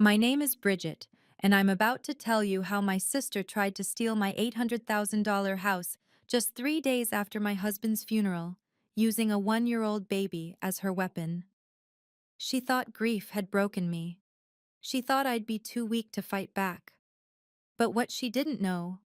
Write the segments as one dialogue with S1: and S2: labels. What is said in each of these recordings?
S1: My name is Bridget, and I'm about to tell you how my sister tried to steal my $800,000 house just 3 days after my husband's funeral, using a 1-year-old baby as her weapon. She thought grief had broken me. She thought I'd be too weak to fight back. But what she didn't know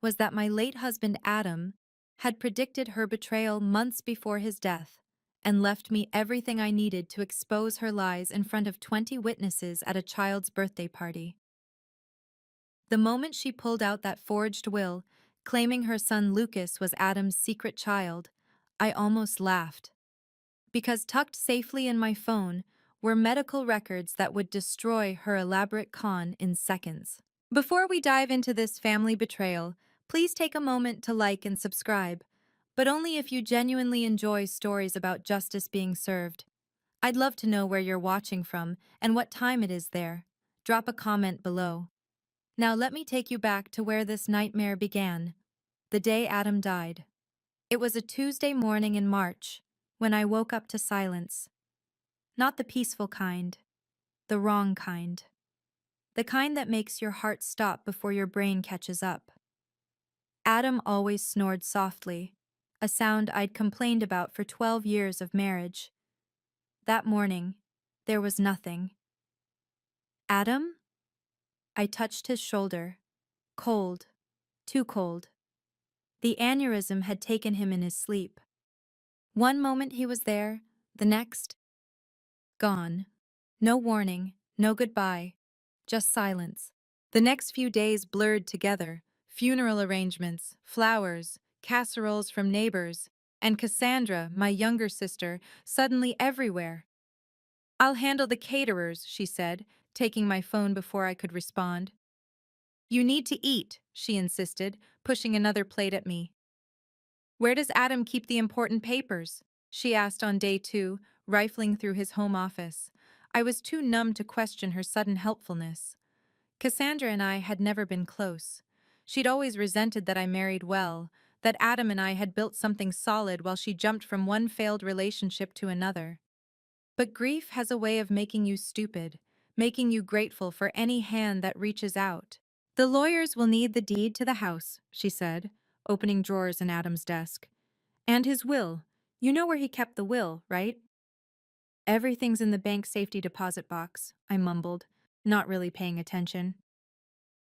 S1: was that my late husband Adam had predicted her betrayal months before his death and left me everything I needed to expose her lies in front of 20 witnesses at a child's birthday party. The moment she pulled out that forged will, claiming her son Lucas was Adam's secret child, I almost laughed. Because tucked safely in my phone were medical records that would destroy her elaborate con in seconds. Before we dive into this family betrayal, please take a moment to like and subscribe, but only if you genuinely enjoy stories about justice being served. I'd love to know where you're watching from and what time it is there. Drop a comment below. Now let me take you back to where this nightmare began, the day Adam died. It was a Tuesday morning in March, when I woke up to silence. Not the peaceful kind, the wrong kind. The kind that makes your heart stop before your brain catches up. Adam always snored softly, a sound I'd complained about for 12 years of marriage. That morning, there was nothing. Adam? I touched his shoulder. Cold. Too cold. The aneurysm had taken him in his sleep. One moment he was there, the next, gone. No warning, no goodbye, just silence. The next few days blurred together, funeral arrangements, flowers, casseroles from neighbors, and Cassandra, my younger sister, suddenly everywhere. "I'll handle the caterers," she said, taking my phone before I could respond. "You need to eat," she insisted, pushing another plate at me. "Where does Adam keep the important papers?" she asked on day 2, rifling through his home office. I was too numb to question her sudden helpfulness. Cassandra and I had never been close. She'd always resented that I married well, that Adam and I had built something solid while she jumped from one failed relationship to another. But grief has a way of making you stupid, making you grateful for any hand that reaches out. "The lawyers will need the deed to the house," she said, opening drawers in Adam's desk. "And his will. You know where he kept the will, right?" "Everything's in the bank safety deposit box," I mumbled, not really paying attention.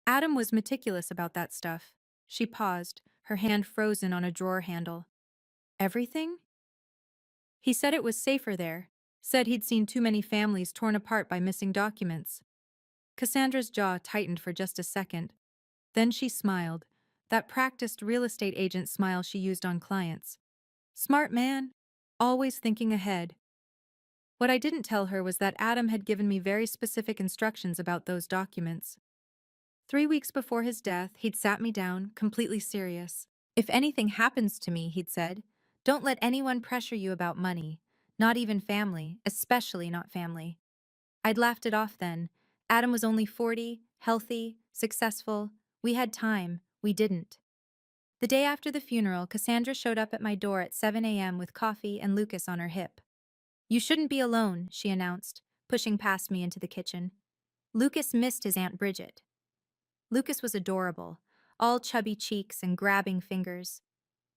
S1: Adam was meticulous about that stuff. She paused, her hand frozen on a drawer handle. "Everything?" "He said it was safer there. Said he'd seen too many families torn apart by missing documents." Cassandra's jaw tightened for just a second. Then she smiled, that practiced real estate agent smile she used on clients. Smart man, always thinking ahead. What I didn't tell her was that Adam had given me very specific instructions about those documents. 3 weeks before his death, he'd sat me down, completely serious. "If anything happens to me," he'd said, "don't let anyone pressure you about money. Not even family, especially not family." I'd laughed it off then. Adam was only 40, healthy, successful. We had time. We didn't. The day after the funeral, Cassandra showed up at my door at 7 a.m. with coffee and Lucas on her hip. "You shouldn't be alone," she announced, pushing past me into the kitchen. Lucas missed his Aunt Bridget. Lucas was adorable, all chubby cheeks and grabbing fingers.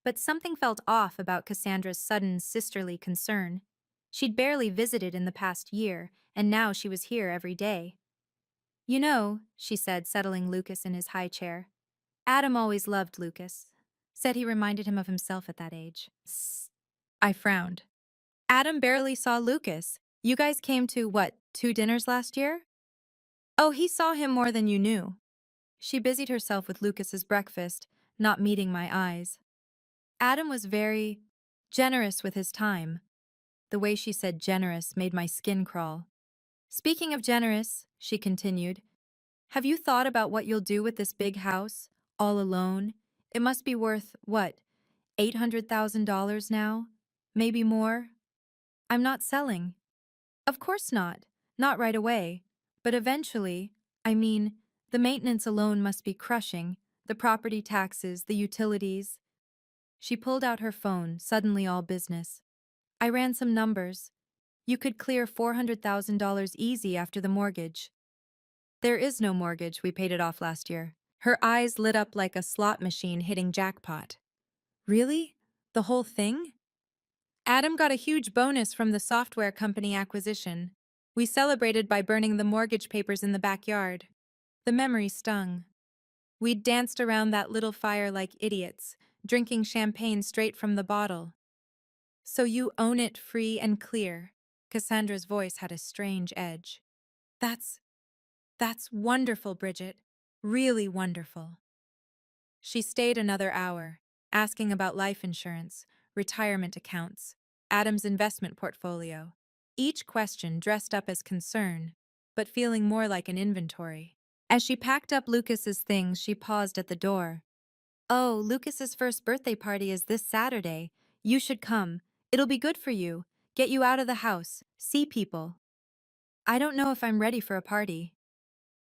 S1: But something felt off about Cassandra's sudden sisterly concern. She'd barely visited in the past year, and now she was here every day. "You know," she said, settling Lucas in his high chair. "Adam always loved Lucas. Said he reminded him of himself at that age." I frowned. "Adam barely saw Lucas. You guys came to, what, 2 dinners last year?" "Oh, he saw him more than you knew." She busied herself with Lucas's breakfast, not meeting my eyes. "Adam was very generous with his time." The way she said generous made my skin crawl. "Speaking of generous," she continued, "have you thought about what you'll do with this big house, all alone? It must be worth, what, $800,000 now? Maybe more?" "I'm not selling." "Of course not. Not right away. But eventually, I mean, the maintenance alone must be crushing, the property taxes, the utilities." She pulled out her phone, suddenly all business. "I ran some numbers. You could clear $400,000 easy after the mortgage." There is no mortgage, we paid it off last year. Her eyes lit up like a slot machine hitting jackpot. Really? The whole thing? Adam got a huge bonus from the software company acquisition. We celebrated by burning the mortgage papers in the backyard. The memory stung. We'd danced around that little fire like idiots, drinking champagne straight from the bottle. So you own it free and clear. Cassandra's voice had a strange edge. That's That's wonderful, Bridget. Really wonderful. She stayed another hour, asking about life insurance, retirement accounts, Adam's investment portfolio. Each question dressed up as concern, but feeling more like an inventory. As she packed up Lucas's things, she paused at the door. Oh, Lucas's first birthday party is this Saturday. You should come. It'll be good for you. Get you out of the house, see people. I don't know if I'm ready for a party.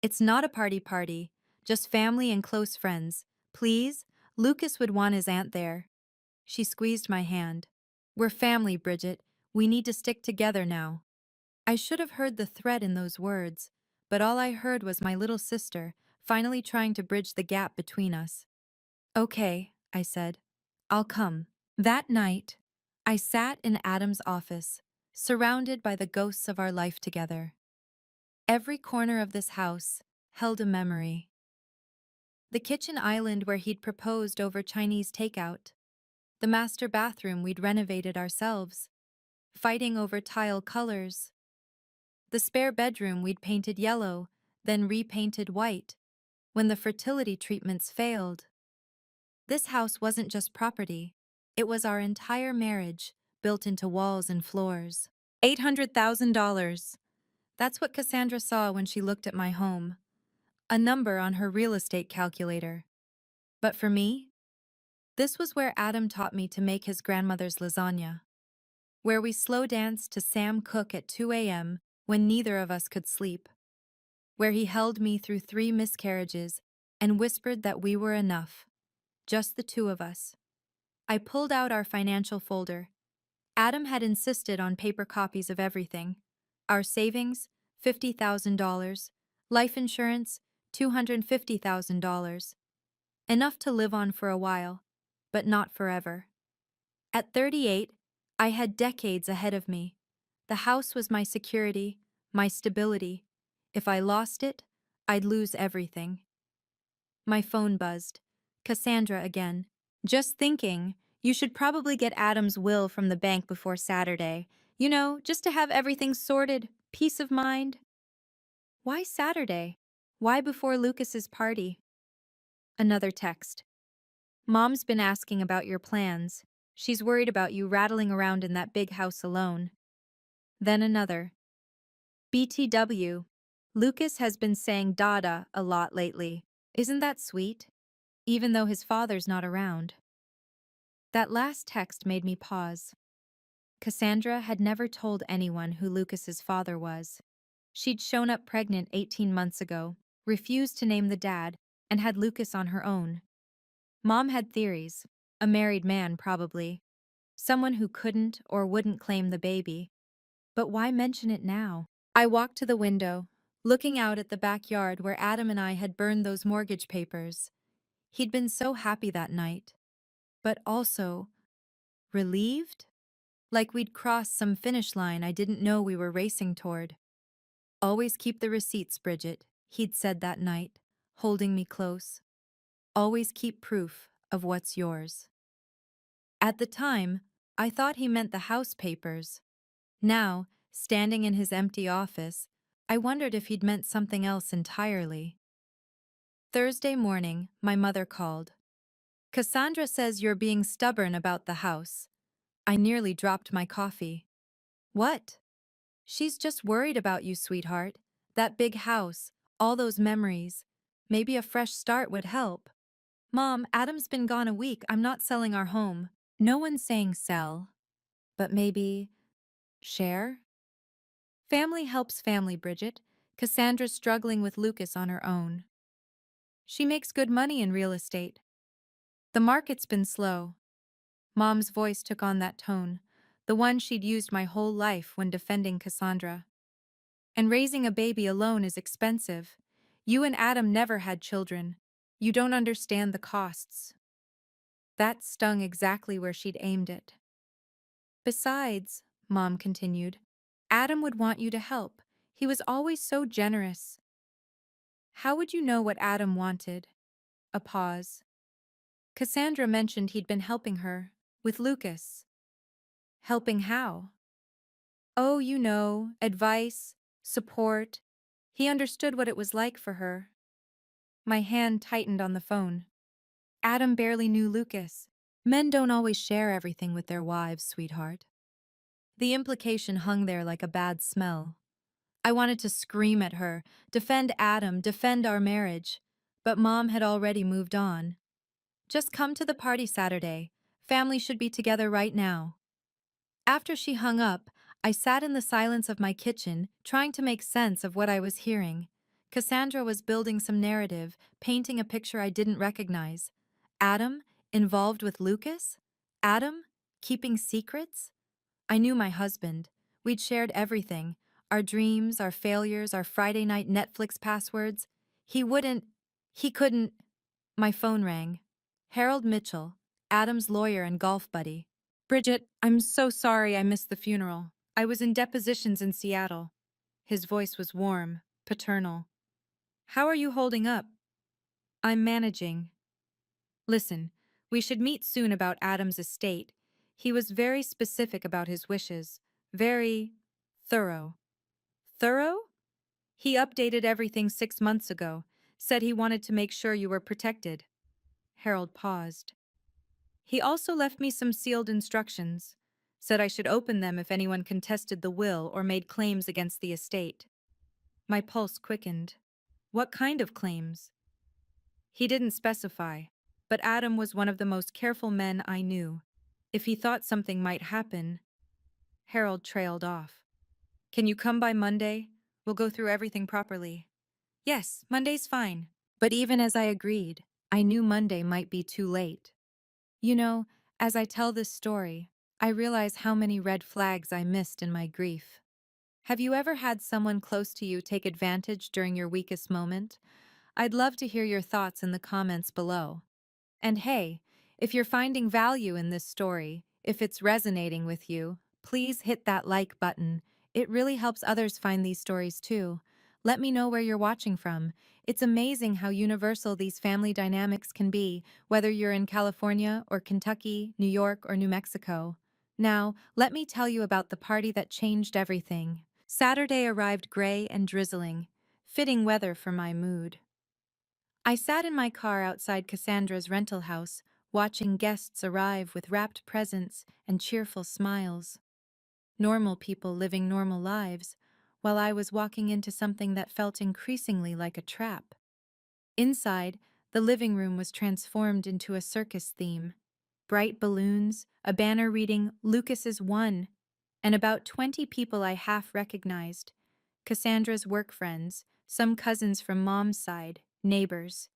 S1: It's not a party, just family and close friends. Please, Lucas would want his aunt there. She squeezed my hand. We're family, Bridget. We need to stick together now. I should have heard the threat in those words, but all I heard was my little sister, finally trying to bridge the gap between us. Okay, I said. I'll come. That night, I sat in Adam's office, surrounded by the ghosts of our life together. Every corner of this house held a memory. The kitchen island where he'd proposed over Chinese takeout. The master bathroom we'd renovated ourselves, fighting over tile colors. The spare bedroom we'd painted yellow, then repainted white, when the fertility treatments failed. This house wasn't just property. It was our entire marriage, built into walls and floors. $800,000. That's what Cassandra saw when she looked at my home. A number on her real estate calculator. But for me, this was where Adam taught me to make his grandmother's lasagna, where we slow danced to Sam Cooke at 2 a.m. when neither of us could sleep, where he held me through 3 miscarriages and whispered that we were enough, just the two of us. I pulled out our financial folder. Adam had insisted on paper copies of everything. Our savings, $50,000, life insurance, $250,000. Enough to live on for a while, but not forever. At 38, I had decades ahead of me. The house was my security, my stability. If I lost it, I'd lose everything. My phone buzzed. Cassandra again. Just thinking, you should probably get Adam's will from the bank before Saturday. You know, just to have everything sorted, peace of mind. Why Saturday? Why before Lucas's party? Another text. Mom's been asking about your plans. She's worried about you rattling around in that big house alone. Then another. BTW. Lucas has been saying Dada a lot lately. Isn't that sweet? Even though his father's not around. That last text made me pause. Cassandra had never told anyone who Lucas's father was. She'd shown up pregnant 18 months ago, refused to name the dad, and had Lucas on her own. Mom had theories. A married man, probably. Someone who couldn't or wouldn't claim the baby. But why mention it now? I walked to the window, looking out at the backyard where Adam and I had burned those mortgage papers. He'd been so happy that night. But also, relieved? Like we'd crossed some finish line I didn't know we were racing toward. Always keep the receipts, Bridget, he'd said that night, holding me close. Always keep proof of what's yours. At the time, I thought he meant the house papers. Now, standing in his empty office, I wondered if he'd meant something else entirely. Thursday morning, my mother called. Cassandra says you're being stubborn about the house. I nearly dropped my coffee. What? She's just worried about you, sweetheart. That big house, all those memories. Maybe a fresh start would help. Mom, Adam's been gone a week. I'm not selling our home. No one's saying sell, but maybe share? Family helps family, Bridget. Cassandra's struggling with Lucas on her own. She makes good money in real estate. The market's been slow. Mom's voice took on that tone, the one she'd used my whole life when defending Cassandra. And raising a baby alone is expensive. You and Adam never had children. You don't understand the costs. That stung exactly where she'd aimed it. Besides, Mom continued, Adam would want you to help. He was always so generous. How would you know what Adam wanted? A pause. Cassandra mentioned he'd been helping her, with Lucas. Helping how? Oh, you know, advice, support. He understood what it was like for her. My hand tightened on the phone. Adam barely knew Lucas. Men don't always share everything with their wives, sweetheart. The implication hung there like a bad smell. I wanted to scream at her, defend Adam, defend our marriage. But Mom had already moved on. Just come to the party Saturday. Family should be together right now. After she hung up, I sat in the silence of my kitchen, trying to make sense of what I was hearing. Cassandra was building some narrative, painting a picture I didn't recognize. Adam, involved with Lucas? Adam, keeping secrets? I knew my husband. We'd shared everything. Our dreams, our failures, our Friday night Netflix passwords. He couldn't. My phone rang. Harold Mitchell, Adam's lawyer and golf buddy. Bridget, I'm so sorry I missed the funeral. I was in depositions in Seattle. His voice was warm, paternal. How are you holding up? I'm managing. Listen, we should meet soon about Adam's estate. He was very specific about his wishes. Very thorough. Thorough? He updated everything 6 months ago, said he wanted to make sure you were protected. Harold paused. He also left me some sealed instructions, said I should open them if anyone contested the will or made claims against the estate. My pulse quickened. What kind of claims? He didn't specify, but Adam was one of the most careful men I knew. If he thought something might happen, Harold trailed off. Can you come by Monday? We'll go through everything properly. Yes, Monday's fine. But even as I agreed, I knew Monday might be too late. You know, as I tell this story, I realize how many red flags I missed in my grief. Have you ever had someone close to you take advantage during your weakest moment? I'd love to hear your thoughts in the comments below. And hey, if you're finding value in this story, if it's resonating with you, please hit that like button. It really helps others find these stories too. Let me know where you're watching from. It's amazing how universal these family dynamics can be, whether you're in California or Kentucky, New York, or New Mexico. Now, let me tell you about the party that changed everything. Saturday arrived gray and drizzling, fitting weather for my mood. I sat in my car outside Cassandra's rental house, watching guests arrive with wrapped presents and cheerful smiles. Normal people living normal lives, while I was walking into something that felt increasingly like a trap. Inside, the living room was transformed into a circus theme. Bright balloons, a banner reading, "Lucas is one," and about 20 people I half recognized. Cassandra's work friends, some cousins from Mom's side, neighbors.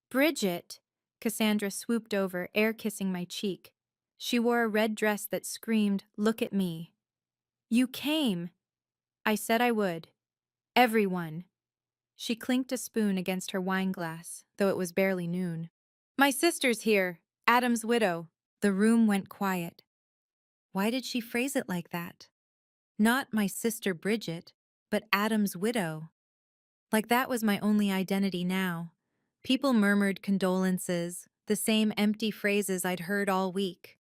S1: Bridget! Cassandra swooped over, air-kissing my cheek. She wore a red dress that screamed, "Look at me." You came! I said I would. Everyone. She clinked a spoon against her wine glass, though it was barely noon. My sister's here, Adam's widow. The room went quiet. Why did she phrase it like that? Not my sister Bridget, but Adam's widow. Like that was my only identity now. People murmured condolences, the same empty phrases I'd heard all week.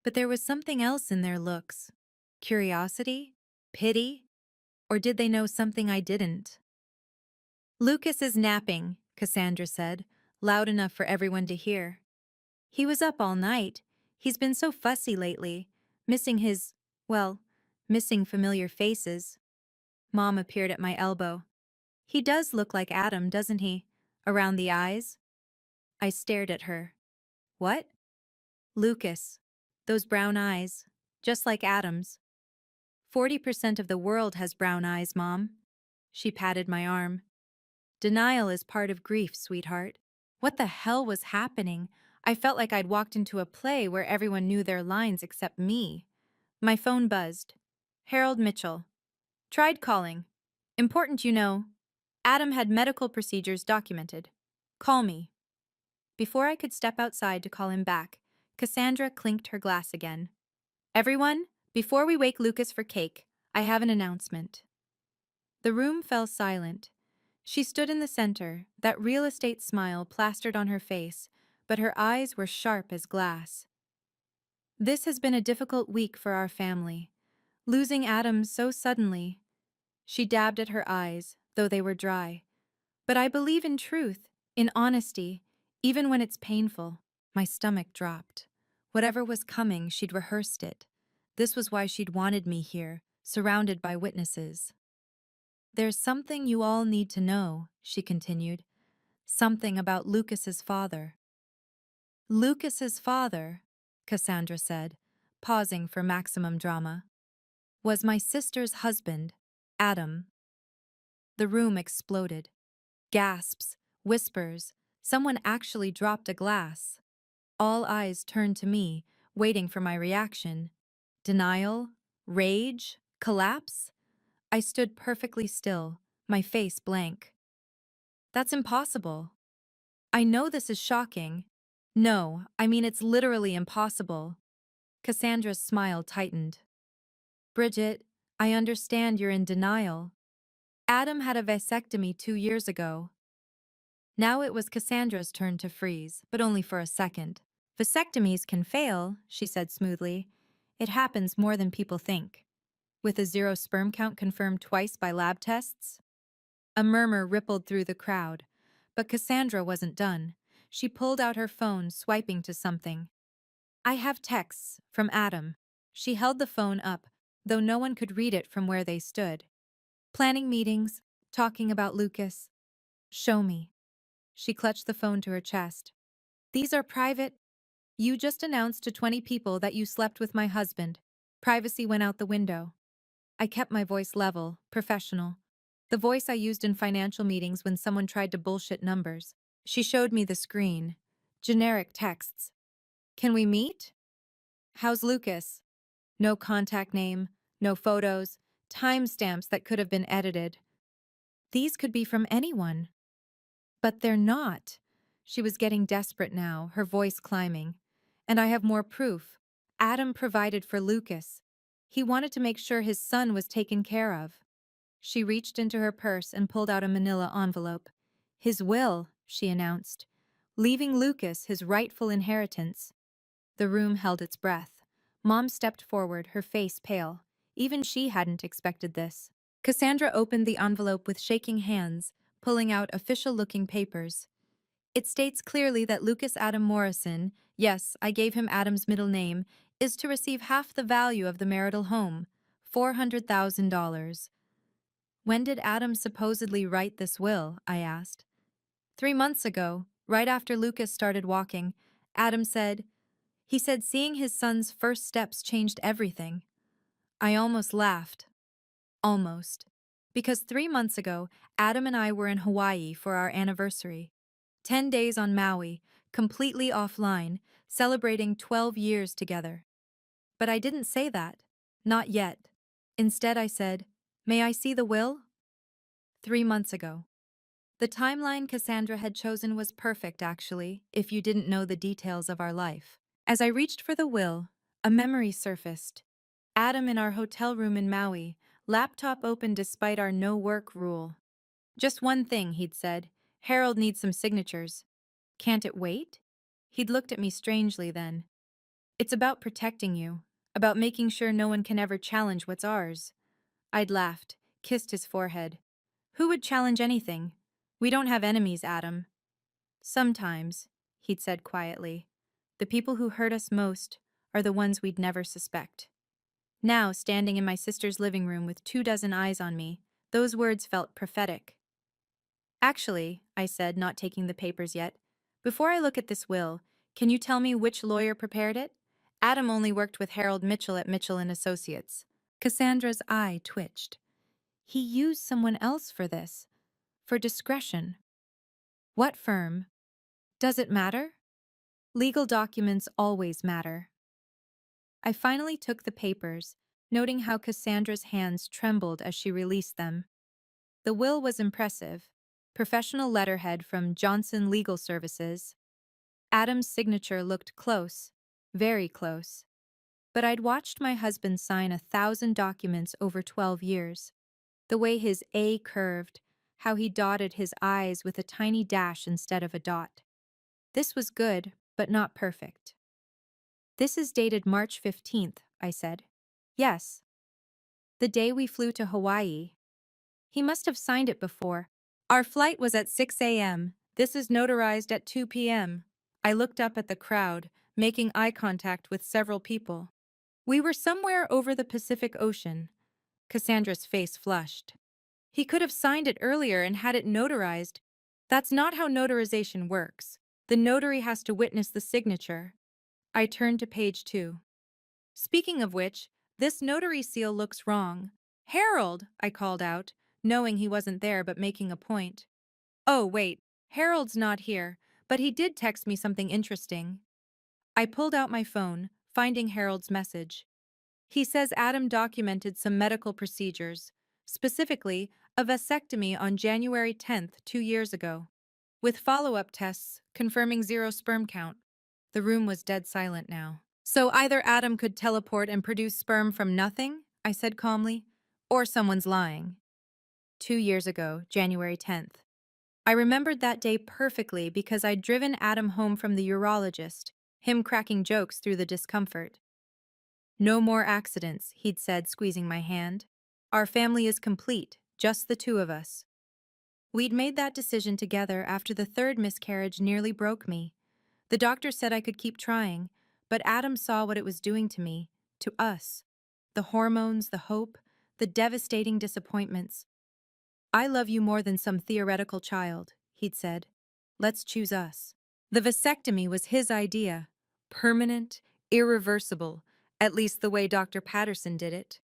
S1: But there was something else in their looks. Curiosity? Pity? Or did they know something I didn't? Lucas is napping, Cassandra said, loud enough for everyone to hear. He was up all night. He's been so fussy lately, missing missing familiar faces. Mom appeared at my elbow. He does look like Adam, doesn't he? Around the eyes? I stared at her. What? Lucas. Those brown eyes. Just like Adam's. 40% of the world has brown eyes, Mom. She patted my arm. Denial is part of grief, sweetheart. What the hell was happening? I felt like I'd walked into a play where everyone knew their lines except me. My phone buzzed. Harold Mitchell. Tried calling. Important, you know. Adam had medical procedures documented. Call me. Before I could step outside to call him back, Cassandra clinked her glass again. Everyone, before we wake Lucas for cake, I have an announcement. The room fell silent. She stood in the center, that real estate smile plastered on her face, but her eyes were sharp as glass. This has been a difficult week for our family. Losing Adam so suddenly. She dabbed at her eyes, though they were dry. But I believe in truth, in honesty, even when it's painful. My stomach dropped. Whatever was coming, she'd rehearsed it. This was why she'd wanted me here, surrounded by witnesses. There's something you all need to know, she continued. Something about Lucas's father. Lucas's father, Cassandra said, pausing for maximum drama, was my sister's husband, Adam. The room exploded. Gasps, whispers, someone actually dropped a glass. All eyes turned to me, waiting for my reaction. Denial? Rage? Collapse? I stood perfectly still, my face blank. That's impossible. I know this is shocking. No, I mean it's literally impossible. Cassandra's smile tightened. Bridget, I understand you're in denial. Adam had a vasectomy 2 years ago. Now it was Cassandra's turn to freeze, but only for a second. Vasectomies can fail, she said smoothly. It happens more than people think. With a zero sperm count confirmed twice by lab tests? A murmur rippled through the crowd, but Cassandra wasn't done. She pulled out her phone, swiping to something. I have texts from Adam. She held the phone up, though no one could read it from where they stood. Planning meetings, talking about Lucas. Show me. She clutched the phone to her chest. These are private. You just announced to 20 people that you slept with my husband. Privacy went out the window. I kept my voice level, professional. The voice I used in financial meetings when someone tried to bullshit numbers. She showed me the screen. Generic texts. Can we meet? How's Lucas? No contact name, no photos, timestamps that could have been edited. These could be from anyone. But they're not. She was getting desperate now, her voice climbing. And I have more proof. Adam provided for Lucas. He wanted to make sure his son was taken care of. She reached into her purse and pulled out a manila envelope. His will, she announced, leaving Lucas his rightful inheritance. The room held its breath. Mom stepped forward, her face pale. Even she hadn't expected this. Cassandra opened the envelope with shaking hands, pulling out official-looking papers. It states clearly that Lucas Adam Morrison, yes, I gave him Adam's middle name, is to receive half the value of the marital home, $400,000. When did Adam supposedly write this will? I asked. 3 months ago, right after Lucas started walking, Adam said, he said seeing his son's first steps changed everything. I almost laughed. Almost. Because 3 months ago, Adam and I were in Hawaii for our anniversary. 10 days on Maui, completely offline, celebrating 12 years together. But I didn't say that. Not yet. Instead, I said, may I see the will? 3 months ago. The timeline Cassandra had chosen was perfect, actually, if you didn't know the details of our life. As I reached for the will, a memory surfaced. Adam in our hotel room in Maui, laptop open despite our no-work rule. Just one thing, he'd said. Harold needs some signatures. Can't it wait? He'd looked at me strangely then. It's about protecting you, about making sure no one can ever challenge what's ours. I'd laughed, kissed his forehead. Who would challenge anything? We don't have enemies, Adam. Sometimes, he'd said quietly, the people who hurt us most are the ones we'd never suspect. Now, standing in my sister's living room with 24 eyes on me, those words felt prophetic. Actually, I said, not taking the papers yet, before I look at this will, can you tell me which lawyer prepared it? Adam only worked with Harold Mitchell at Mitchell and Associates. Cassandra's eye twitched. He used someone else for this. For discretion. What firm? Does it matter? Legal documents always matter. I finally took the papers, noting how Cassandra's hands trembled as she released them. The will was impressive, Professional letterhead from Johnson Legal Services. Adam's signature looked close, very close. But I'd watched my husband sign 1,000 documents over 12 years. The way his A curved, how he dotted his I's with a tiny dash instead of a dot. This was good, but not perfect. This is dated March 15th, I said. Yes. The day we flew to Hawaii. He must have signed it before. Our flight was at 6 a.m. This is notarized at 2 p.m. I looked up at the crowd, making eye contact with several people. We were somewhere over the Pacific Ocean. Cassandra's face flushed. He could have signed it earlier and had it notarized. That's not how notarization works. The notary has to witness the signature. I turned to page 2. Speaking of which, this notary seal looks wrong. Harold, I called out, knowing he wasn't there but making a point. Oh, wait, Harold's not here, but he did text me something interesting. I pulled out my phone, finding Harold's message. He says Adam documented some medical procedures, specifically a vasectomy on January 10th, 2 years ago, with follow-up tests confirming 0 sperm count. The room was dead silent now. So either Adam could teleport and produce sperm from nothing, I said calmly, or someone's lying. 2 years ago, January 10th. I remembered that day perfectly because I'd driven Adam home from the urologist, him cracking jokes through the discomfort. No more accidents, he'd said, squeezing my hand. Our family is complete, just the two of us. We'd made that decision together after the third miscarriage nearly broke me. The doctor said I could keep trying, but Adam saw what it was doing to me, to us. The hormones, the hope, the devastating disappointments. I love you more than some theoretical child, he'd said. Let's choose us. The vasectomy was his idea. Permanent, irreversible, at least the way Dr. Patterson did it.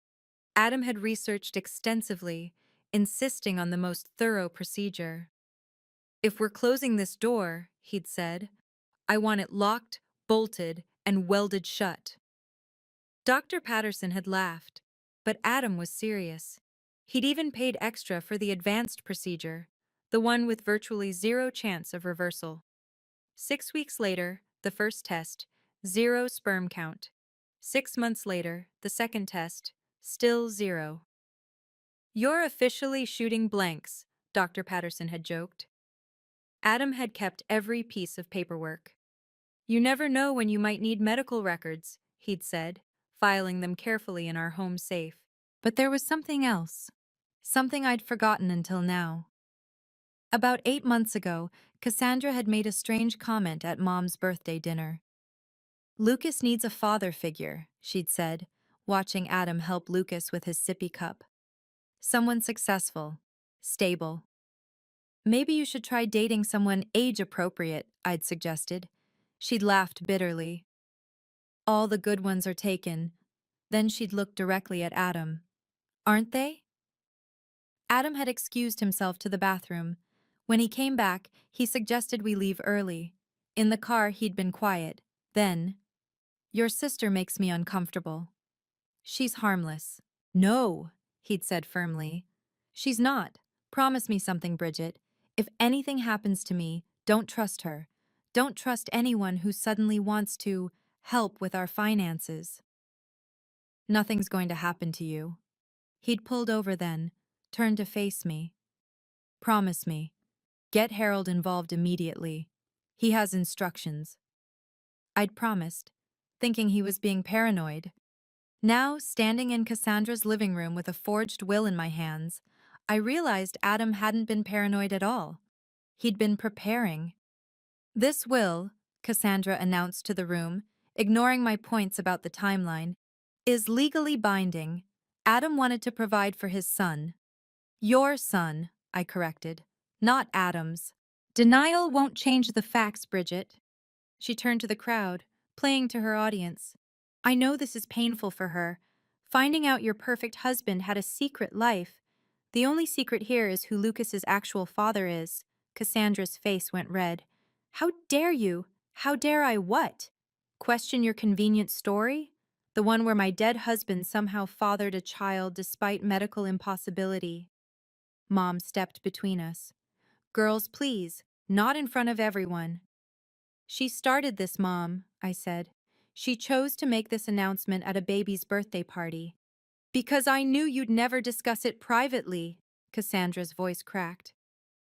S1: Adam had researched extensively, insisting on the most thorough procedure. If we're closing this door, he'd said, I want it locked, bolted, and welded shut. Dr. Patterson had laughed, but Adam was serious. He'd even paid extra for the advanced procedure, the one with virtually 0 chance of reversal. 6 weeks later, the first test, 0 sperm count. 6 months later, the second test, still 0. You're officially shooting blanks, Dr. Patterson had joked. Adam had kept every piece of paperwork. You never know when you might need medical records, he'd said, filing them carefully in our home safe. But there was something else. Something I'd forgotten until now. About 8 months ago, Cassandra had made a strange comment at Mom's birthday dinner. Lucas needs a father figure, she'd said, watching Adam help Lucas with his sippy cup. Someone successful, stable. Maybe you should try dating someone age-appropriate, I'd suggested. She'd laughed bitterly. All the good ones are taken. Then she'd looked directly at Adam. Aren't they? Adam had excused himself to the bathroom. When he came back, he suggested we leave early. In the car, he'd been quiet. Then, your sister makes me uncomfortable. She's harmless. No, he'd said firmly. She's not. Promise me something, Bridget. If anything happens to me, don't trust her. Don't trust anyone who suddenly wants to help with our finances. Nothing's going to happen to you. He'd pulled over then, turned to face me. Promise me. Get Harold involved immediately. He has instructions. I'd promised, thinking he was being paranoid. Now, standing in Cassandra's living room with a forged will in my hands, I realized Adam hadn't been paranoid at all. He'd been preparing. This will, Cassandra announced to the room, ignoring my points about the timeline, is legally binding. Adam wanted to provide for his son. Your son, I corrected, not Adam's. Denial won't change the facts, Bridget. She turned to the crowd, playing to her audience. I know this is painful for her. Finding out your perfect husband had a secret life. The only secret here is who Lucas's actual father is. Cassandra's face went red. How dare you? How dare I what? Question your convenient story? The one where my dead husband somehow fathered a child despite medical impossibility. Mom stepped between us. Girls, please, not in front of everyone. She started this, Mom, I said. She chose to make this announcement at a baby's birthday party. Because I knew you'd never discuss it privately, Cassandra's voice cracked.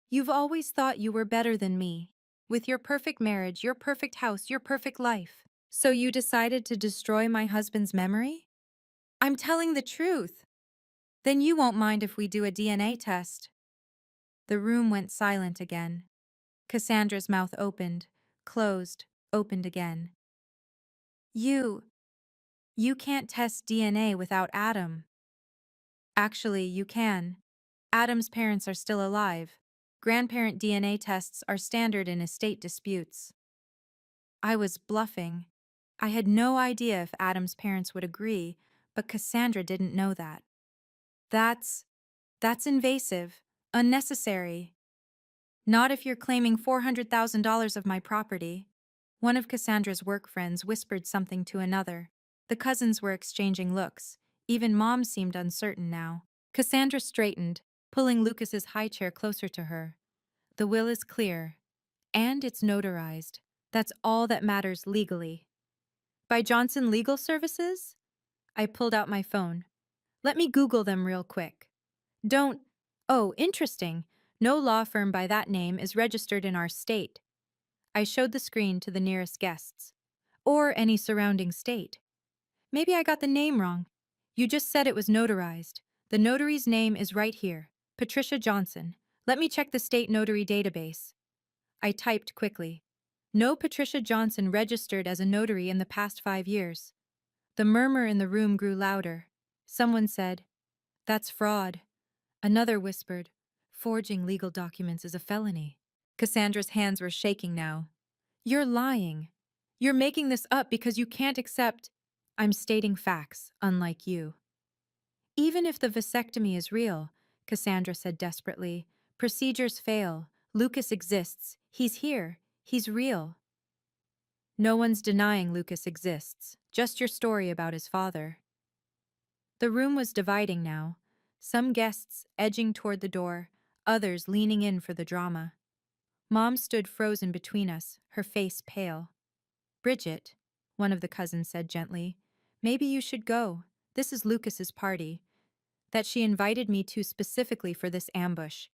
S1: You've always thought you were better than me. With your perfect marriage, your perfect house, your perfect life. So you decided to destroy my husband's memory? I'm telling the truth. Then you won't mind if we do a DNA test. The room went silent again. Cassandra's mouth opened, closed, opened again. You can't test DNA without Adam. Actually, you can. Adam's parents are still alive. Grandparent DNA tests are standard in estate disputes. I was bluffing. I had no idea if Adam's parents would agree, but Cassandra didn't know that. That's invasive, unnecessary. Not if you're claiming $400,000 of my property. One of Cassandra's work friends whispered something to another. The cousins were exchanging looks. Even Mom seemed uncertain now. Cassandra straightened, pulling Lucas's high chair closer to her. The will is clear, and it's notarized. That's all that matters legally. By Johnson Legal Services? I pulled out my phone. Let me Google them real quick. Don't. Oh, interesting. No law firm by that name is registered in our state. I showed the screen to the nearest guests. Or any surrounding state. Maybe I got the name wrong. You just said it was notarized. The notary's name is right here. Patricia Johnson. Let me check the state notary database. I typed quickly. No Patricia Johnson registered as a notary in the past 5 years. The murmur in the room grew louder. Someone said, "That's fraud." Another whispered, "Forging legal documents is a felony." Cassandra's hands were shaking now. "You're lying. You're making this up because you can't accept—" "I'm stating facts, unlike you." "Even if the vasectomy is real," Cassandra said desperately, "procedures fail. Lucas exists. He's here. He's real." "No one's denying Lucas exists. Just your story about his father." The room was dividing now. Some guests edging toward the door, others leaning in for the drama. Mom stood frozen between us, her face pale. "Bridget," one of the cousins said gently, "maybe you should go. This is Lucas's party. That she invited me to specifically for this ambush."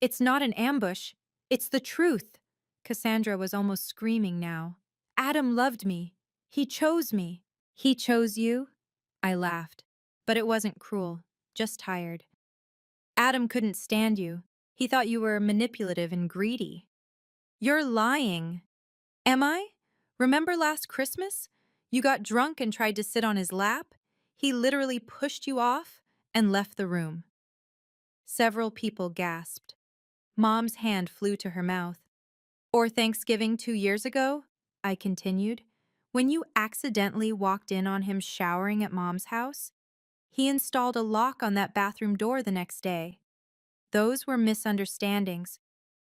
S1: "It's not an ambush. It's the truth." Cassandra was almost screaming now. "Adam loved me. He chose me." "He chose you?" I laughed. But it wasn't cruel, just tired. "Adam couldn't stand you. He thought you were manipulative and greedy." "You're lying." "Am I? Remember last Christmas? You got drunk and tried to sit on his lap? He literally pushed you off and left the room." Several people gasped. Mom's hand flew to her mouth. "Or Thanksgiving 2 years ago?" I continued. "When you accidentally walked in on him showering at Mom's house? He installed a lock on that bathroom door the next day. Those were misunderstandings.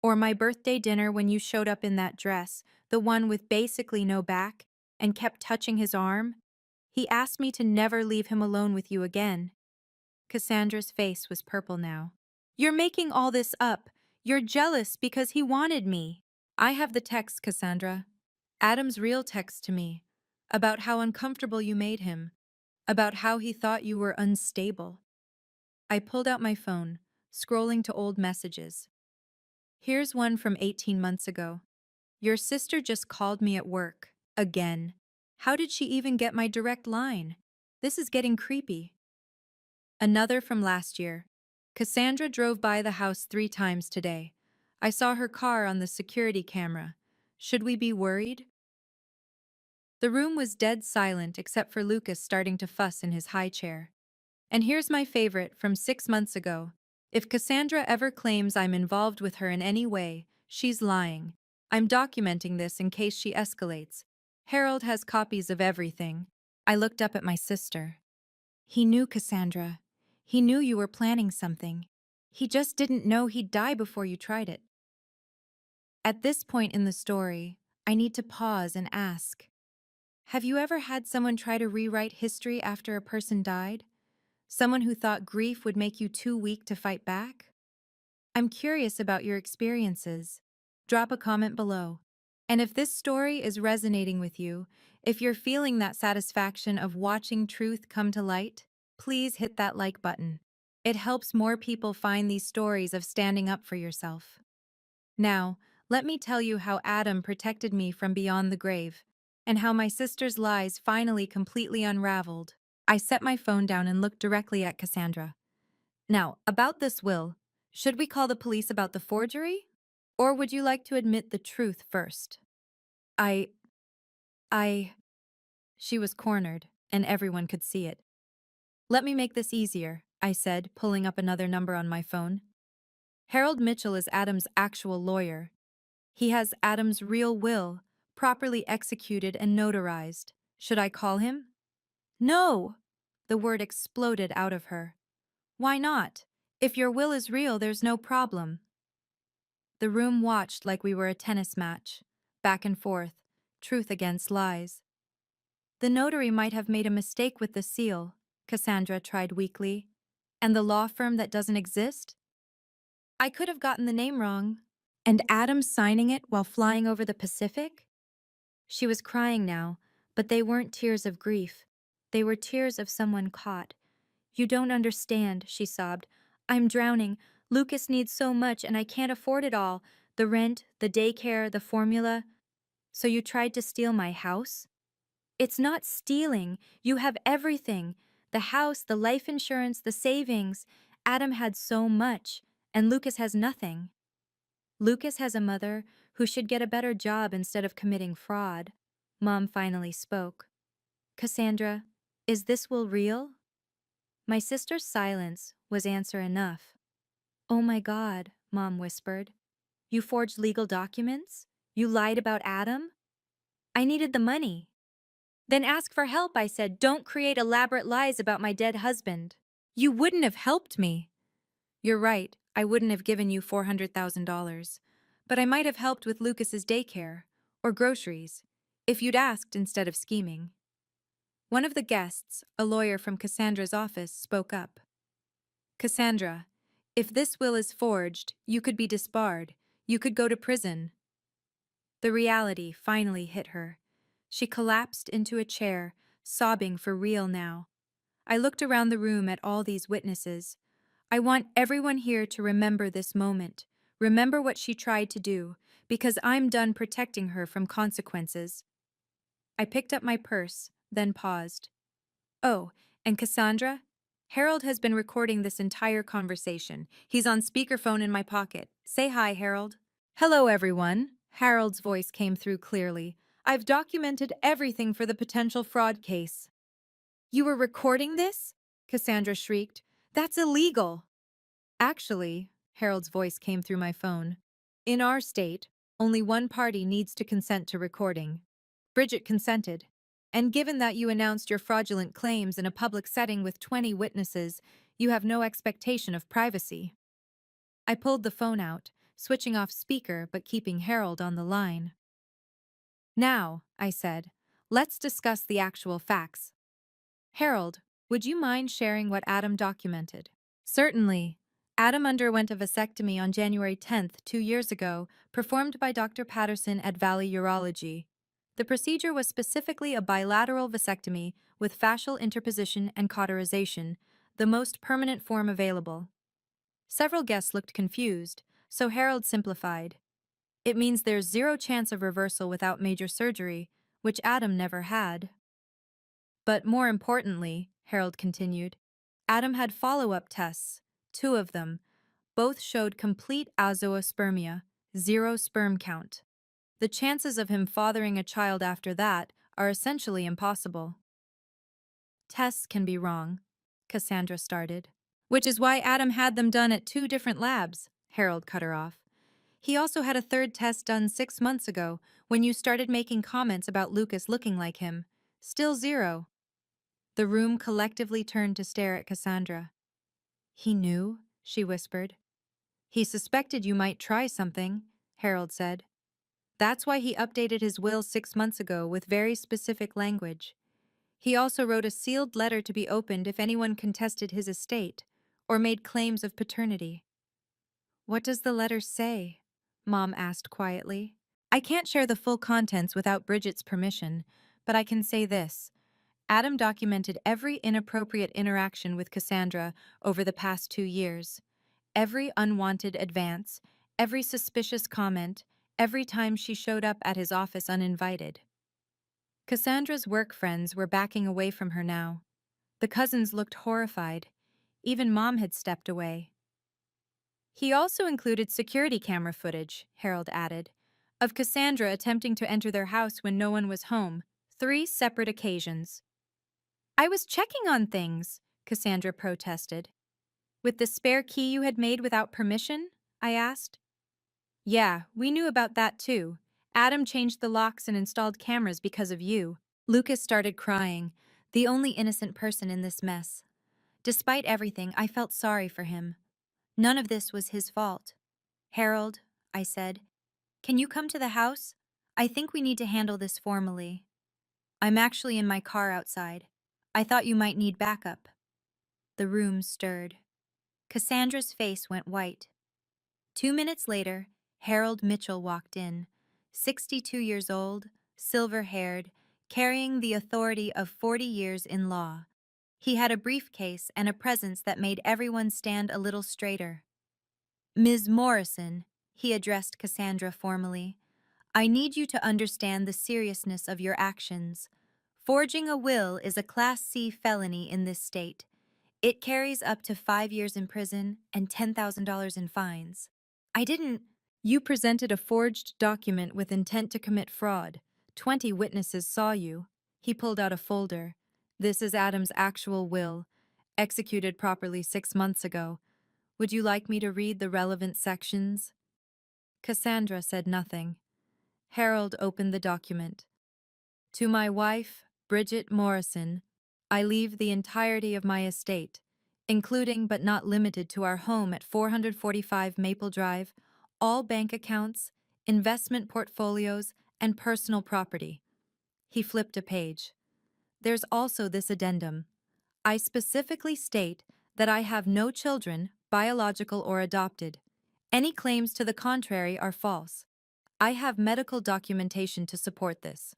S1: Or my birthday dinner when you showed up in that dress, the one with basically no back, and kept touching his arm. He asked me to never leave him alone with you again." Cassandra's face was purple now. "You're making all this up. You're jealous because he wanted me." "I have the text, Cassandra. Adam's real text to me. About how uncomfortable you made him. About how he thought you were unstable." I pulled out my phone, scrolling to old messages. Here's one from 18 months ago. "Your sister just called me at work. Again. How did she even get my direct line? This is getting creepy." Another from last year. "Cassandra drove by the house 3 times today. I saw her car on the security camera. Should we be worried?" The room was dead silent except for Lucas starting to fuss in his high chair. And here's my favorite from 6 months ago. "If Cassandra ever claims I'm involved with her in any way, she's lying. I'm documenting this in case she escalates. Harold has copies of everything." I looked up at my sister. "He knew, Cassandra. He knew you were planning something. He just didn't know he'd die before you tried it." At this point in the story, I need to pause and ask, have you ever had someone try to rewrite history after a person died? Someone who thought grief would make you too weak to fight back? I'm curious about your experiences. Drop a comment below. And if this story is resonating with you, if you're feeling that satisfaction of watching truth come to light, please hit that like button. It helps more people find these stories of standing up for yourself. Now, let me tell you how Adam protected me from beyond the grave, and how my sister's lies finally completely unraveled. I set my phone down and looked directly at Cassandra. Now, about this will, should we call the police about the forgery? Or would you like to admit the truth first? I. I. She was cornered, and everyone could see it. Let me make this easier, I said, pulling up another number on my phone. Harold Mitchell is Adam's actual lawyer. He has Adam's real will, properly executed and notarized. Should I call him? No! The word exploded out of her. Why not? If your will is real, there's no problem. The room watched like we were a tennis match, back and forth, truth against lies. The notary might have made a mistake with the seal, Cassandra tried weakly. And the law firm that doesn't exist? I could have gotten the name wrong. And Adam signing it while flying over the Pacific? She was crying now, but they weren't tears of grief. They were tears of someone caught. You don't understand, she sobbed. I'm drowning. Lucas needs so much and I can't afford it all. The rent, the daycare, the formula. So you tried to steal my house? It's not stealing. You have everything. The house, the life insurance, the savings. Adam had so much, and Lucas has nothing. Lucas has a mother who should get a better job instead of committing fraud. Mom finally spoke. Cassandra, is this will real? My sister's silence was answer enough. Oh my God, Mom whispered. You forged legal documents? You lied about Adam? I needed the money. Then ask for help, I said. Don't create elaborate lies about my dead husband. You wouldn't have helped me. You're right, I wouldn't have given you $400,000. But I might have helped with Lucas's daycare, or groceries, if you'd asked instead of scheming. One of the guests, a lawyer from Cassandra's office, spoke up. Cassandra, if this will is forged, you could be disbarred. You could go to prison. The reality finally hit her. She collapsed into a chair, sobbing for real now. I looked around the room at all these witnesses. I want everyone here to remember this moment. Remember what she tried to do, because I'm done protecting her from consequences. I picked up my purse, then paused. Oh, and Cassandra? Harold has been recording this entire conversation. He's on speakerphone in my pocket. Say hi, Harold. Hello, everyone. Harold's voice came through clearly. I've documented everything for the potential fraud case. You were recording this? Cassandra shrieked. That's illegal. Actually, Harold's voice came through my phone. In our state, only one party needs to consent to recording. Bridget consented. And given that you announced your fraudulent claims in a public setting with 20 witnesses, you have no expectation of privacy. I pulled the phone out, switching off speaker but keeping Harold on the line. Now, I said, let's discuss the actual facts. Harold, would you mind sharing what Adam documented? Certainly. Adam underwent a vasectomy on January 10th, 2 years ago, performed by Dr. Patterson at Valley Urology. The procedure was specifically a bilateral vasectomy with fascial interposition and cauterization, the most permanent form available. Several guests looked confused, so Harold simplified. It means there's zero chance of reversal without major surgery, which Adam never had. But more importantly, Harold continued, Adam had follow-up tests, 2 of them. Both showed complete azoospermia, 0 sperm count. The chances of him fathering a child after that are essentially impossible. Tests can be wrong, Cassandra started. Which is why Adam had them done at 2 different labs, Harold cut her off. He also had a 3rd test done 6 months ago when you started making comments about Lucas looking like him. Still 0. The room collectively turned to stare at Cassandra. He knew, she whispered. He suspected you might try something, Harold said. That's why he updated his will 6 months ago with very specific language. He also wrote a sealed letter to be opened if anyone contested his estate or made claims of paternity. What does the letter say? Mom asked quietly. I can't share the full contents without Bridget's permission, but I can say this. Adam documented every inappropriate interaction with Cassandra over the past 2 years. Every unwanted advance, every suspicious comment, every time she showed up at his office uninvited. Cassandra's work friends were backing away from her now. The cousins looked horrified. Even Mom had stepped away. He also included security camera footage, Harold added, of Cassandra attempting to enter their house when no one was home, 3 separate occasions. I was checking on things, Cassandra protested. With the spare key you had made without permission? I asked. Yeah, we knew about that too. Adam changed the locks and installed cameras because of you. Lucas started crying, the only innocent person in this mess. Despite everything, I felt sorry for him. None of this was his fault. Harold, I said, can you come to the house? I think we need to handle this formally. I'm actually in my car outside. I thought you might need backup. The room stirred. Cassandra's face went white. 2 minutes later, Harold Mitchell walked in, 62 years old, silver-haired, carrying the authority of 40 years in law. He had a briefcase and a presence that made everyone stand a little straighter. Ms. Morrison, he addressed Cassandra formally, I need you to understand the seriousness of your actions. Forging a will is a Class C felony in this state. It carries up to 5 years in prison and $10,000 in fines. I didn't. You presented a forged document with intent to commit fraud. 20 witnesses saw you. He pulled out a folder. This is Adam's actual will, executed properly 6 months ago. Would you like me to read the relevant sections? Cassandra said nothing. Harold opened the document. To my wife, Bridget Morrison, I leave the entirety of my estate, including but not limited to our home at 445 Maple Drive, all bank accounts, investment portfolios, and personal property. He flipped a page. There's also this addendum. I specifically state that I have no children, biological or adopted. Any claims to the contrary are false. I have medical documentation to support this.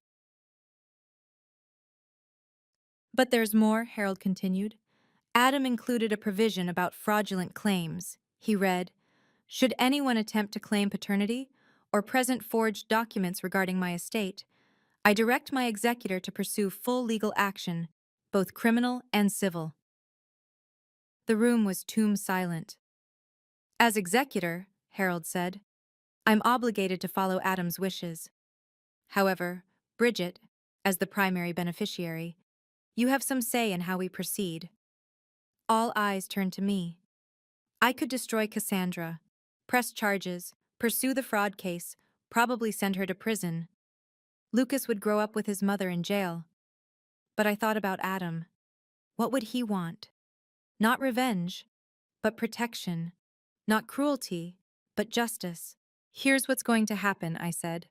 S1: But there's more, Harold continued. Adam included a provision about fraudulent claims. He read, should anyone attempt to claim paternity or present forged documents regarding my estate, I direct my executor to pursue full legal action, both criminal and civil. The room was tomb silent. As executor, Harold said, I'm obligated to follow Adam's wishes. However, Bridget, as the primary beneficiary, you have some say in how we proceed. All eyes turned to me. I could destroy Cassandra, press charges, pursue the fraud case, probably send her to prison. Lucas would grow up with his mother in jail. But I thought about Adam. What would he want? Not revenge, but protection. Not cruelty, but justice. Here's what's going to happen, I said.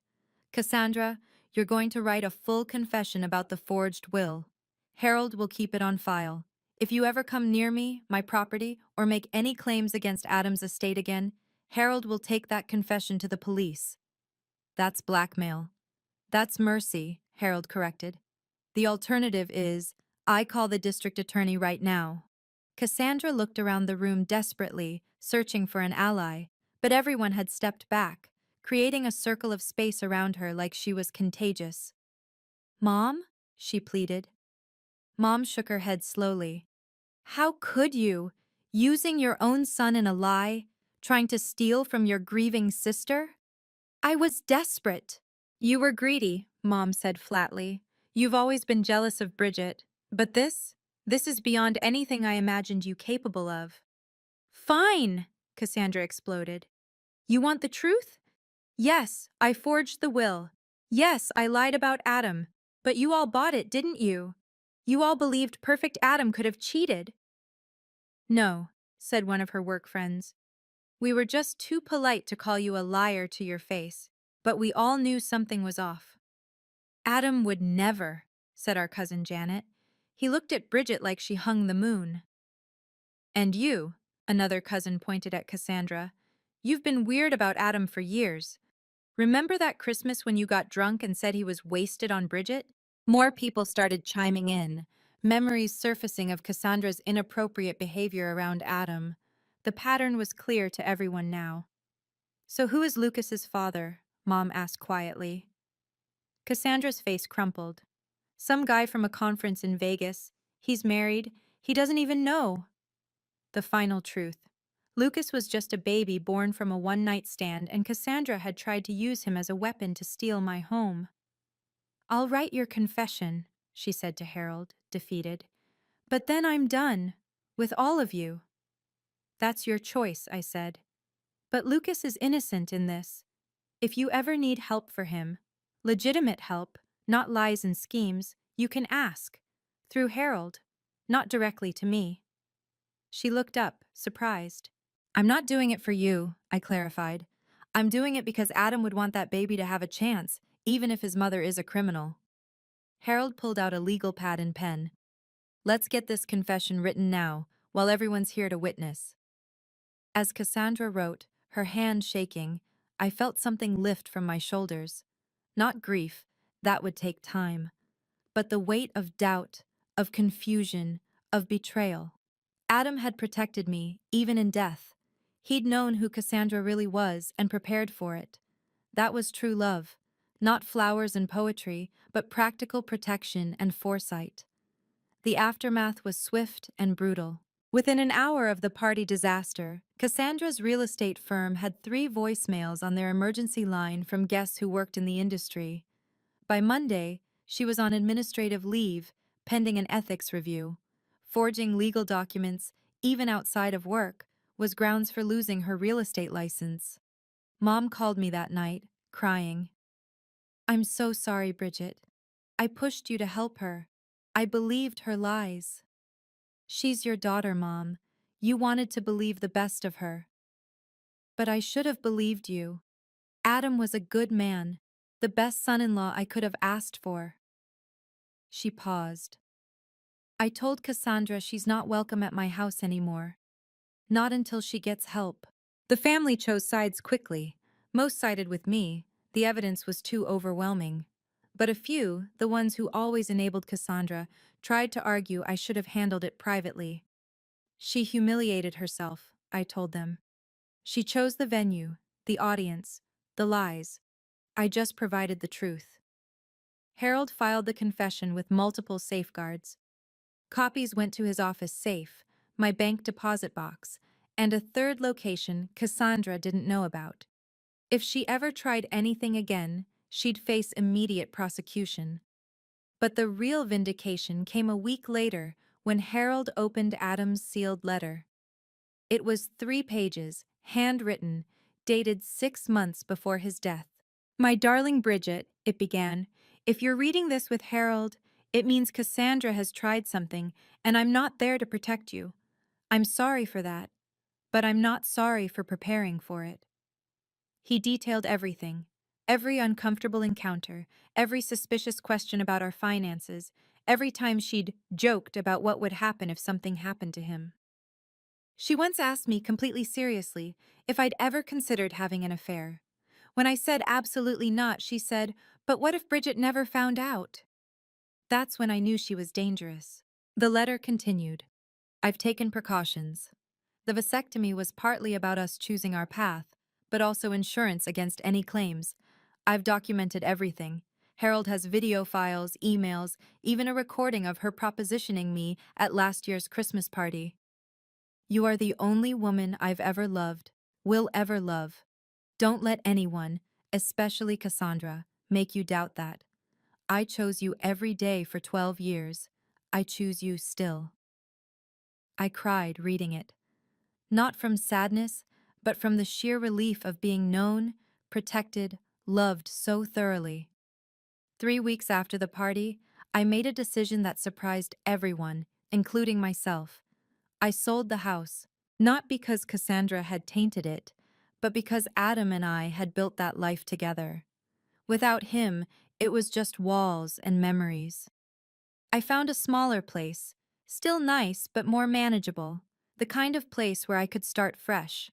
S1: Cassandra, you're going to write a full confession about the forged will. Harold will keep it on file. If you ever come near me, my property, or make any claims against Adam's estate again, Harold will take that confession to the police. That's blackmail. That's mercy, Harold corrected. The alternative is, I call the district attorney right now. Cassandra looked around the room desperately, searching for an ally, but everyone had stepped back, creating a circle of space around her like she was contagious. Mom? She pleaded. Mom shook her head slowly. How could you? Using your own son in a lie? Trying to steal from your grieving sister? I was desperate. You were greedy, Mom said flatly. You've always been jealous of Bridget. But this is beyond anything I imagined you capable of. Fine, Cassandra exploded. You want the truth? Yes, I forged the will. Yes, I lied about Adam. But you all bought it, didn't you? You all believed perfect Adam could have cheated. No, said one of her work friends. We were just too polite to call you a liar to your face, but we all knew something was off. Adam would never, said our cousin Janet. He looked at Bridget like she hung the moon. And you, another cousin pointed at Cassandra, You've been weird about Adam for years. Remember that Christmas when you got drunk and said he was wasted on Bridget? More people started chiming in, memories surfacing of Cassandra's inappropriate behavior around Adam. The pattern was clear to everyone now. So who is Lucas's father? Mom asked quietly. Cassandra's face crumpled. Some guy from a conference in Vegas. He's married. He doesn't even know. The final truth. Lucas was just a baby born from a one-night stand, and Cassandra had tried to use him as a weapon to steal my home. I'll write your confession, she said to Harold, defeated. But then I'm done. With all of you. That's your choice, I said. But Lucas is innocent in this. If you ever need help for him, legitimate help, not lies and schemes, you can ask. Through Harold, not directly to me. She looked up, surprised. I'm not doing it for you, I clarified. I'm doing it because Adam would want that baby to have a chance, even if his mother is a criminal. Harold pulled out a legal pad and pen. Let's get this confession written now, while everyone's here to witness. As Cassandra wrote, her hand shaking, I felt something lift from my shoulders. Not grief, that would take time, but the weight of doubt, of confusion, of betrayal. Adam had protected me, even in death. He'd known who Cassandra really was and prepared for it. That was true love. Not flowers and poetry, but practical protection and foresight. The aftermath was swift and brutal. Within an hour of the party disaster, Cassandra's real estate firm had 3 voicemails on their emergency line from guests who worked in the industry. By Monday, she was on administrative leave, pending an ethics review. Forging legal documents, even outside of work, was grounds for losing her real estate license. Mom called me that night, crying. I'm so sorry, Bridget. I pushed you to help her. I believed her lies. She's your daughter, Mom. You wanted to believe the best of her. But I should have believed you. Adam was a good man, the best son-in-law I could have asked for. She paused. I told Cassandra she's not welcome at my house anymore. Not until she gets help. The family chose sides quickly. Most sided with me. The evidence was too overwhelming. But a few, the ones who always enabled Cassandra, tried to argue I should have handled it privately. She humiliated herself, I told them. She chose the venue, the audience, the lies. I just provided the truth. Harold filed the confession with multiple safeguards. Copies went to his office safe, my bank deposit box, and a third location Cassandra didn't know about. If she ever tried anything again, she'd face immediate prosecution. But the real vindication came a week later when Harold opened Adam's sealed letter. It was 3 pages, handwritten, dated 6 months before his death. My darling Bridget, it began, if you're reading this with Harold, it means Cassandra has tried something, and I'm not there to protect you. I'm sorry for that, but I'm not sorry for preparing for it. He detailed everything, every uncomfortable encounter, every suspicious question about our finances, every time she'd joked about what would happen if something happened to him. She once asked me completely seriously if I'd ever considered having an affair. When I said absolutely not, she said, "But what if Bridget never found out?" That's when I knew she was dangerous. The letter continued. I've taken precautions. The vasectomy was partly about us choosing our path, but also insurance against any claims. I've documented everything. Harold has video files, emails, even a recording of her propositioning me at last year's Christmas party. You are the only woman I've ever loved, will ever love. Don't let anyone, especially Cassandra, make you doubt that. I chose you every day for 12 years. I choose you still. I cried reading it. Not from sadness, but from the sheer relief of being known, protected, loved so thoroughly. 3 weeks after the party, I made a decision that surprised everyone, including myself. I sold the house, not because Cassandra had tainted it, but because Adam and I had built that life together. Without him, it was just walls and memories. I found a smaller place, still nice but more manageable, the kind of place where I could start fresh.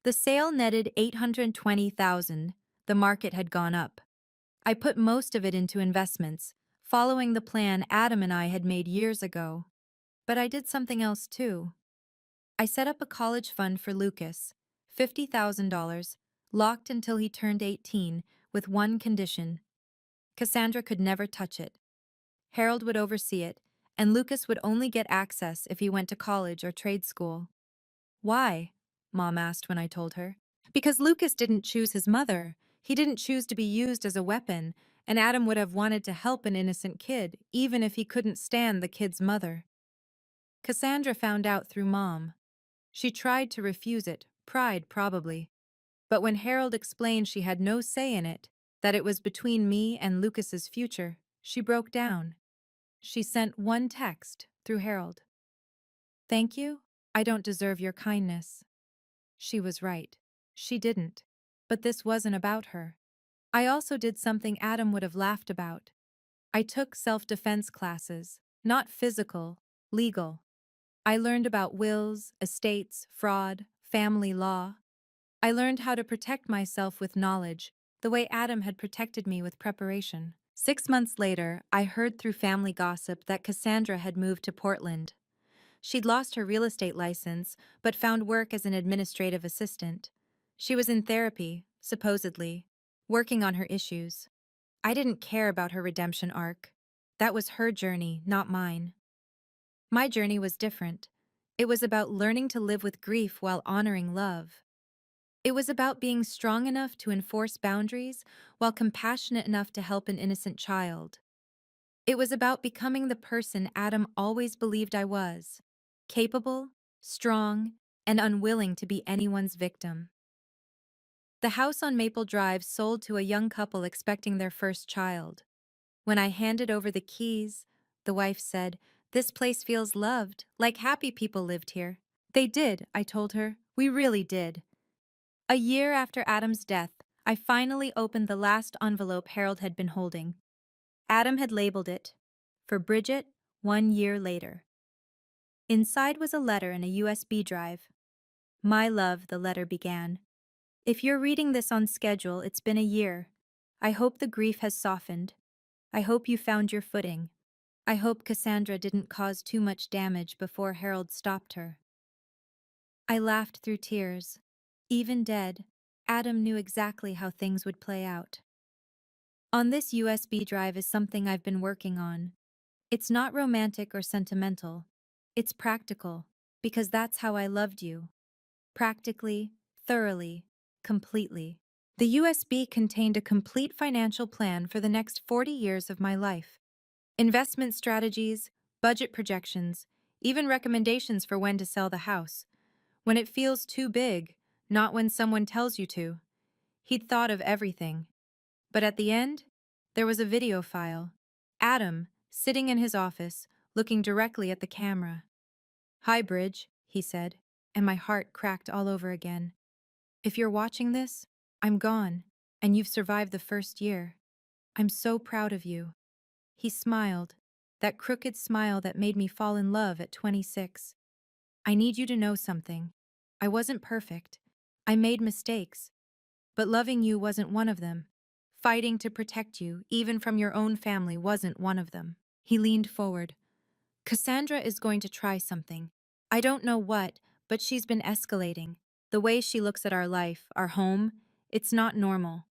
S1: The sale netted 820,000. The market had gone up. I put most of it into investments, following the plan Adam and I had made years ago. But I did something else too. I set up a college fund for Lucas, $50,000, locked until he turned 18, with one condition. Cassandra could never touch it. Harold would oversee it, and Lucas would only get access if he went to college or trade school. Why? Mom asked when I told her. Because Lucas didn't choose his mother. He didn't choose to be used as a weapon, and Adam would have wanted to help an innocent kid, even if he couldn't stand the kid's mother. Cassandra found out through Mom. She tried to refuse it, pride probably. But when Harold explained she had no say in it, that it was between me and Lucas's future, she broke down. She sent one text through Harold. "Thank you. I don't deserve your kindness." She was right. She didn't. But this wasn't about her. I also did something Adam would have laughed about. I took self-defense classes, not physical, legal. I learned about wills, estates, fraud, family law. I learned how to protect myself with knowledge, the way Adam had protected me with preparation. 6 months later, I heard through family gossip that Cassandra had moved to Portland. She'd lost her real estate license, but found work as an administrative assistant. She was in therapy, supposedly, working on her issues. I didn't care about her redemption arc. That was her journey, not mine. My journey was different. It was about learning to live with grief while honoring love. It was about being strong enough to enforce boundaries while compassionate enough to help an innocent child. It was about becoming the person Adam always believed I was: capable, strong, and unwilling to be anyone's victim. The house on Maple Drive sold to a young couple expecting their first child. When I handed over the keys, the wife said, "This place feels loved, like happy people lived here." They did, I told her. We really did. A year after Adam's death, I finally opened the last envelope Harold had been holding. Adam had labeled it, "For Bridget, 1 year later." Inside was a letter in a USB drive. "My love," the letter began. "If you're reading this on schedule, it's been a year. I hope the grief has softened. I hope you found your footing. I hope Cassandra didn't cause too much damage before Harold stopped her." I laughed through tears. Even dead, Adam knew exactly how things would play out. On this USB drive is something I've been working on. It's not romantic or sentimental. It's practical, because that's how I loved you. Practically, thoroughly, completely. The USB contained a complete financial plan for the next 40 years of my life. Investment strategies, budget projections, even recommendations for when to sell the house. When it feels too big, not when someone tells you to. He'd thought of everything. But at the end, there was a video file. Adam, sitting in his office, looking directly at the camera. "Hi, Bridge," he said, and my heart cracked all over again. "If you're watching this, I'm gone, and you've survived the first year. I'm so proud of you." He smiled, that crooked smile that made me fall in love at 26. "I need you to know something. I wasn't perfect. I made mistakes. But loving you wasn't one of them. Fighting to protect you, even from your own family, wasn't one of them." He leaned forward. "Cassandra is going to try something. I don't know what, but she's been escalating. The way she looks at our life, our home, it's not normal.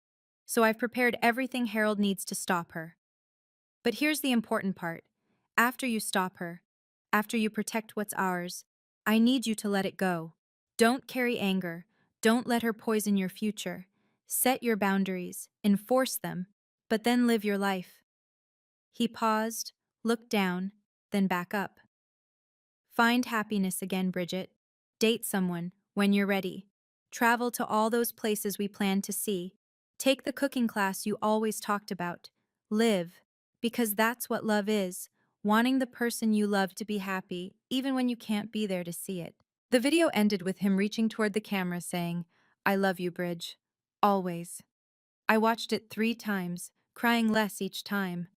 S1: So I've prepared everything Harold needs to stop her. But here's the important part. After you stop her, after you protect what's ours, I need you to let it go. Don't carry anger. Don't let her poison your future. Set your boundaries, enforce them, but then live your life." He paused, looked down, then back up. "Find happiness again, Bridget. Date someone when you're ready. Travel to all those places we planned to see. Take the cooking class you always talked about. Live, because that's what love is, wanting the person you love to be happy, even when you can't be there to see it." The video ended with him reaching toward the camera saying, "I love you, Bridge. Always." I watched it 3 times, crying less each time.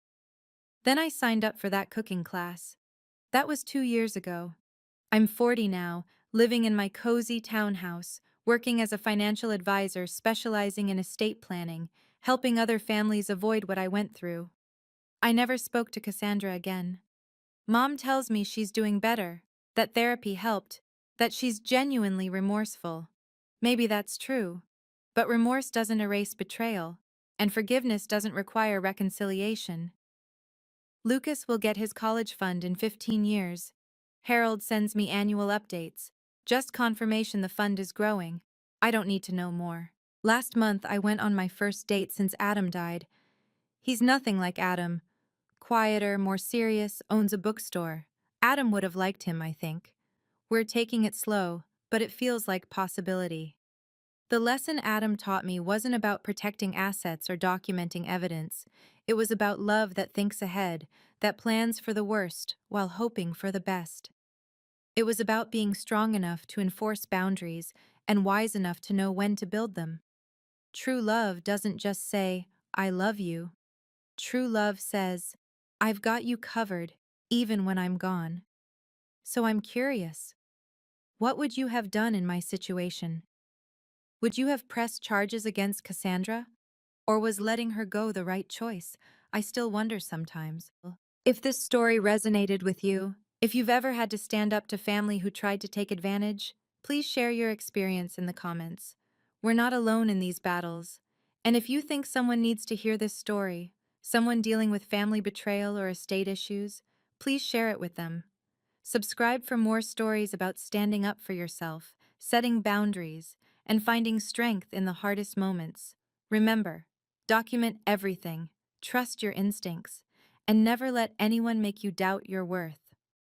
S1: Then I signed up for that cooking class. That was 2 years ago. I'm 40 now, living in my cozy townhouse, working as a financial advisor specializing in estate planning, helping other families avoid what I went through. I never spoke to Cassandra again. Mom tells me she's doing better, that therapy helped, that she's genuinely remorseful. Maybe that's true. But remorse doesn't erase betrayal, and forgiveness doesn't require reconciliation. Lucas will get his college fund in 15 years. Harold sends me annual updates. Just confirmation the fund is growing. I don't need to know more. Last month I went on my first date since Adam died. He's nothing like Adam. Quieter, more serious, owns a bookstore. Adam would have liked him, I think. We're taking it slow, but it feels like possibility. The lesson Adam taught me wasn't about protecting assets or documenting evidence. It was about love that thinks ahead, that plans for the worst while hoping for the best. It was about being strong enough to enforce boundaries and wise enough to know when to build them. True love doesn't just say, I love you. True love says, I've got you covered, even when I'm gone. So I'm curious, what would you have done in my situation? Would you have pressed charges against Cassandra? Or was letting her go the right choice? I still wonder sometimes. If this story resonated with you, if you've ever had to stand up to family who tried to take advantage, please share your experience in the comments. We're not alone in these battles. And if you think someone needs to hear this story, someone dealing with family betrayal or estate issues, please share it with them. Subscribe for more stories about standing up for yourself, setting boundaries, and finding strength in the hardest moments. Remember, document everything, trust your instincts, and never let anyone make you doubt your worth.